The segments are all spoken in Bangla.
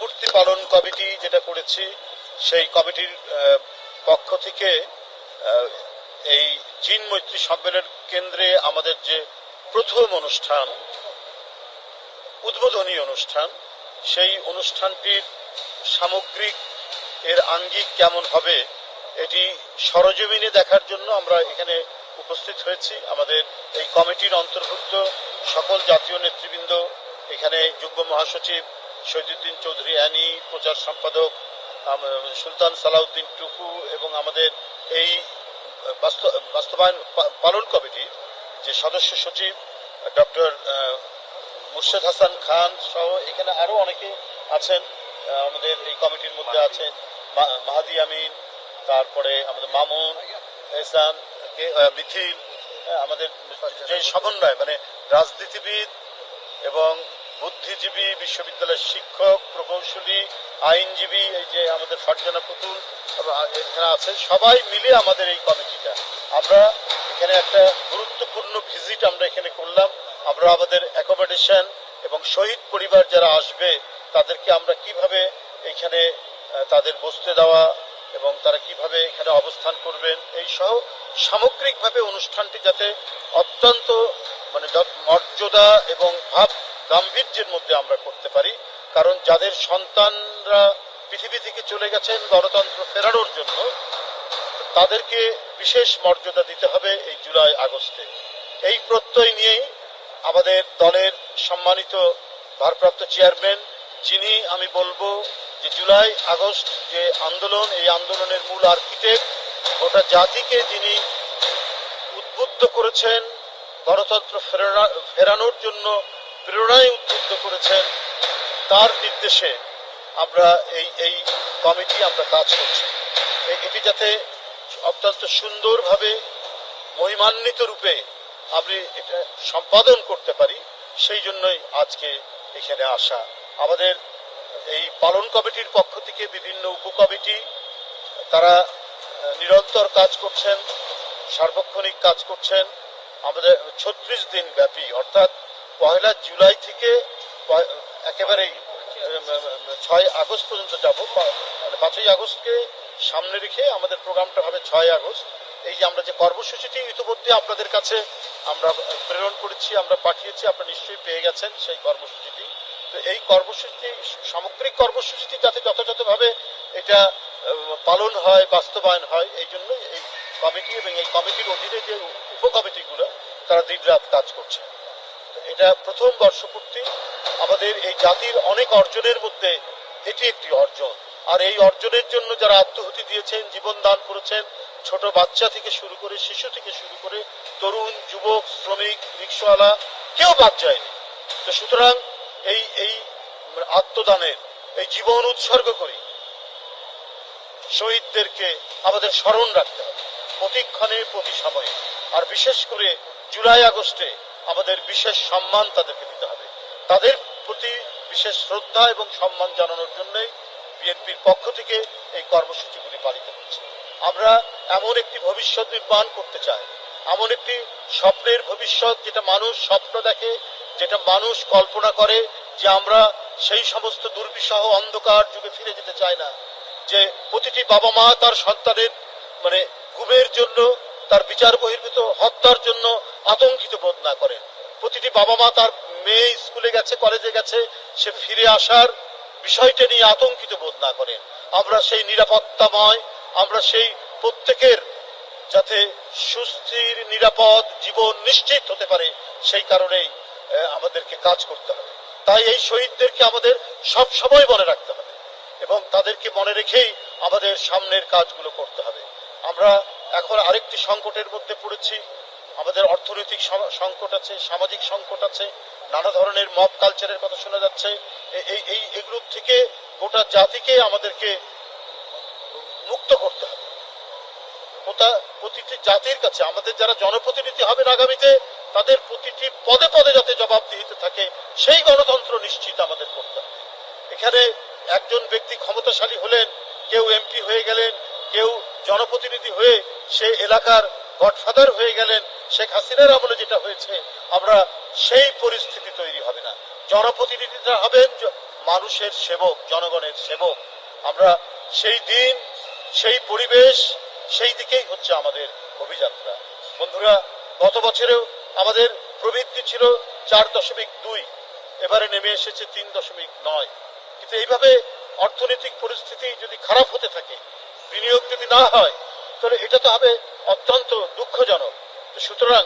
পূর্তি পালন কমিটি যেটা করেছি সেই কমিটির পক্ষ থেকে এই চীন মৈত্রী সম্মেলন কেন্দ্রে আমাদের যে প্রথম অনুষ্ঠান, উদ্বোধনী অনুষ্ঠান, সেই অনুষ্ঠানটির সামগ্রিক এর আঙ্গিক কেমন হবে এটি সরজমিনে দেখার জন্য আমরা এখানে উপস্থিত হয়েছি। আমাদের এই কমিটির অন্তর্ভুক্ত সকল জাতীয় নেতৃবৃন্দ, এখানে যুগ্ম মহাসচিব শহীদুদ্দিন চৌধুরী অ্যানি, প্রচার সম্পাদক সুলতান সালাউদ্দিন টুকু এবং আমাদের এই বাস্তবায়ন পালন কমিটির যে সদস্য সচিব ডক্টর মুর্শেদ হাসান খান সহ এখানে আরো অনেকে আছেন। আমাদের এই কমিটির মধ্যে আছেন মাহাদি আমিন, তারপরে আমাদের মামুন, এহসান, মিথিল, আমাদের যে সমন্বয় মানে রাজনীতিবিদ এবং বুদ্ধিজীবী, বিশ্ববিদ্যালয়ের শিক্ষক, প্রকৌশলী, আইনজীবী, এই যে আমাদের ফারজানা পুতুল এখানে আছে, সবাই মিলে আমাদের এই কমিটিটা। আমরা এখানে একটা গুরুত্বপূর্ণ ভিজিট আমরা এখানে করলাম। আমরা আমাদের অ্যাকোমোডেশন এবং শহীদ পরিবার যারা আসবে তাদেরকে আমরা কিভাবে এখানে তাদের বসতে দেওয়া এবং তারা কিভাবে এখানে অবস্থান করবেন এই সহ সামগ্রিকভাবে অনুষ্ঠানটি যাতে অত্যন্ত মানে মর্যাদা এবং ভাব গাম্ভীর্যের মধ্যে আমরা করতে পারি। কারণ যাদের সন্তানরা পৃথিবী থেকে চলে গেছেন গণতন্ত্র ফেরানোর জন্য, তাদেরকে বিশেষ মর্যাদা দিতে হবে এই জুলাই আগস্টে। এই প্রত্যয় নিয়েই আমাদের দলের সম্মানিত ভারপ্রাপ্ত চেয়ারম্যান, যিনি আমি বলবো যে জুলাই আগস্ট যে আন্দোলন, এই আন্দোলনের মূল আর্কিটেক্ট, গোটা জাতিকে যিনি উদ্বুদ্ধ করেছেন, গণতন্ত্র ফেরানোর জন্য প্রেরণায় উদ্বুদ্ধ করেছেন, তার নির্দেশে আমরা এই কমিটি আমরা কাজ করছি। এটি যাতে অত্যন্ত সুন্দরভাবে মহিমান্বিত রূপে আমি এটা সম্পাদন করতে পারি, সেই জন্যই আজকে এখানে আসা। আমাদের এই পালন কমিটির পক্ষ থেকে বিভিন্ন উপকমিটি তারা নিরন্তর কাজ করছেন, সার্বক্ষণিক কাজ করছেন। আমাদের 36 দিন ব্যাপী, অর্থাৎ 1 জুলাই থেকে একেবারেই 6 আগস্ট পর্যন্ত যাব। মানে 5ই আগস্টকে সামনে রেখে আমাদের প্রোগ্রামটা হবে 6 আগস্ট। এই যে আমরা যে কর্মসূচিটি ইতিমধ্যে আপনাদের কাছে আমরা প্রেরণ করেছি, আমরা পাঠিয়েছি, আপনারা নিশ্চয়ই পেয়ে গেছেন সেই কর্মসূচিটি। তো এই কর্মসূচিটি, সামগ্রিক কর্মসূচিটি যাতে যথাযথভাবে এটা পালন হয়, বাস্তবায়ন হয়, এই জন্য এই কমিটি এবং এই কমিটির অধীনে যে উপকমিটিগুলো তারা দিনরাত কাজ করছে। এটা প্রথম বর্ষপূর্তি। আমাদের এই জাতির অনেক অর্জনের মধ্যে এটি একটি অর্জন। আর এই অর্জনের জন্য যারা আত্মহুতি দিয়েছেন, জীবন দান করেছেন, ছোট বাচ্চা থেকে শুরু করে, শিশু থেকে শুরু করে, তরুণ, যুবক, শ্রমিক, রিক্সাওয়ালা, কেউ বাদ যায়নি। তো সুতরাং এই আত্মদানের, এই জীবন উৎসর্গ করি শহীদদেরকে আমাদের স্মরণ রাখতে হবে প্রতিক্ষণে, প্রতি সময়ে। আর বিশেষ করে জুলাই আগস্টে আমাদের বিশেষ সম্মান তাদেরকে দিতে হবে। তাদের প্রতি বিশেষ শ্রদ্ধা এবং সম্মান জানানোর জন্যই বিএনপির পক্ষ থেকে এই কর্মসূচিগুলি পালিত হচ্ছে। আমরা এমন একটি ভবিষ্যৎ নির্মাণ করতে চাই, এমন একটি স্বপ্নের ভবিষ্যৎ, যেটা মানুষ স্বপ্ন দেখে, যেটা মানুষ কল্পনা করে, যে আমরা সেই সমস্ত দুর্বিষহ অন্ধকার যুগে ফিরে যেতে চাই না, যে প্রতিটি বাবা মা তার সন্তানের মানে গুমের জন্য, তার বিচার বহির্ভূত হত্যার জন্য আতঙ্কিত বোধ না করেন। প্রতিটি বাবা মা তার মেয়ে স্কুলে গেছে, কলেজে গেছে, সে ফিরে আসার বিষয়টা নিয়ে আতঙ্কিত বোধ না করেন। আমরা সেই নিরাপত্তাময়, আমরা সেই প্রত্যেকের যাতে সুস্থির নিরাপদ জীবন নিশ্চিত হতে পারে, সেই কারণেই আমাদেরকে কাজ করতে হবে। তাই এই শহীদদেরকে আমাদের সব সময় মনে রাখতে হবে এবং তাদেরকে মনে রেখেই আমাদের সামনের কাজগুলো করতে হবে। আমরা এখন আরেকটি সংকটের মধ্যে পড়েছি। আমাদের অর্থনৈতিক সংকট আছে, সামাজিক সংকট আছে, নানা ধরনের মব কালচারের কথা শোনা যাচ্ছে। এগুলোর থেকে গোটা জাতিকে আমাদেরকে মুক্ত করতে হবে। প্রতিটি জাতির কাছে আমাদের যারা জনপ্রতিনিধি হবেন আগামীতে, তাদের প্রতিটি পদে পদে যাতে জবাবদিহিতে থাকে, সেই গণতন্ত্র নিশ্চিত আমাদের করতে হবে। এখানে একজন ব্যক্তি ক্ষমতাশালী হলেন, কেউ এমপি হয়ে গেলেন, কেউ জনপ্রতিনিধি হয়ে সে এলাকার গডফাদার হয়ে গেলেন। শেখ হাসিনার আমলে যেটা হয়েছে, আমরা সেই পরিস্থিতি তৈরি হবে না। জনপ্রতিনিধিরা হবেন মানুষের সেবক, জনগণের সেবক। আমরা সেই দিন, সেই পরিবেশ, সেই দিকেই হচ্ছে আমাদের অভিযাত্রা। বন্ধুরা, গত বছরেও আমাদের প্রবৃদ্ধি ছিল 4.2, এবারে নেমে এসেছে 3.9। কিন্তু এইভাবে অর্থনৈতিক পরিস্থিতি যদি খারাপ হতে থাকে, বিনিয়োগ যদি না হয়, তাহলে এটা তো হবে অত্যন্ত দুঃখজনক। সুতরাং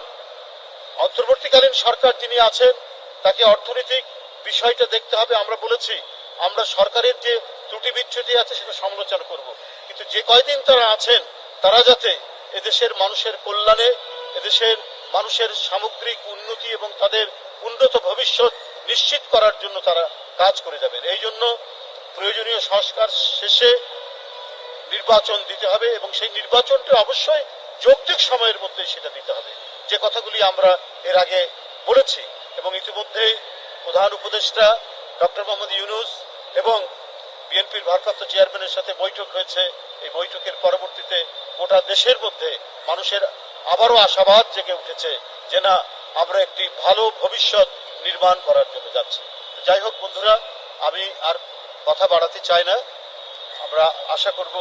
অন্তর্বর্তীকালীন সরকার যিনি আছেন তাকে অর্থনৈতিক বিষয়টা দেখতে হবে। আমরা বলেছি আমরা সরকারের যে ত্রুটি বিচ্যুতি আছে সেটা সমালোচনা করব, কিন্তু যে কয়দিন তারা আছেন তারা যাতে এদেশের মানুষের কল্যাণে, এদেশের মানুষের সামগ্রিক উন্নতি এবং তাদের উন্নত ভবিষ্যৎ নিশ্চিত করার জন্য তারা কাজ করে যাবেন। এই জন্য প্রয়োজনীয় সংস্কার শেষে নির্বাচন দিতে হবে এবং সেই নির্বাচনটা অবশ্যই যৌক্তিক সময়ের মধ্যে সেটা দিতে হবে, যে কথাগুলি আমরা এর আগে বলেছি। এবং ইতিমধ্যে প্রধান উপদেষ্টা ডক্টর মোহাম্মদ ইউনূস এবং বিএনপির ভারপ্রাপ্ত চেয়ারম্যানের সাথে বৈঠক হয়েছে। এই বৈঠকের পরবর্তীতে গোটা দেশের মধ্যে মানুষের আবারও আশাবাদ জেগে উঠেছে যে না, আমরা একটি ভালো ভবিষ্যৎ নির্মাণ করার জন্য যাচ্ছি। যাই হোক বন্ধুরা, আমি আর কথা বাড়াতে চাই না। আমরা আশা করব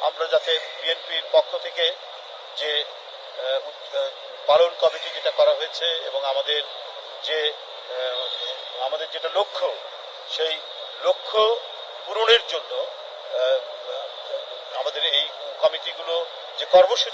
আমরা যাতে বিএনপির পক্ষ থেকে যে পালন কমিটি যেটা করা হয়েছে এবং আমাদের যেটা লক্ষ্য, সেই লক্ষ্য পূরণের জন্য আমাদের এই কমিটিগুলো যে কর্মসূচি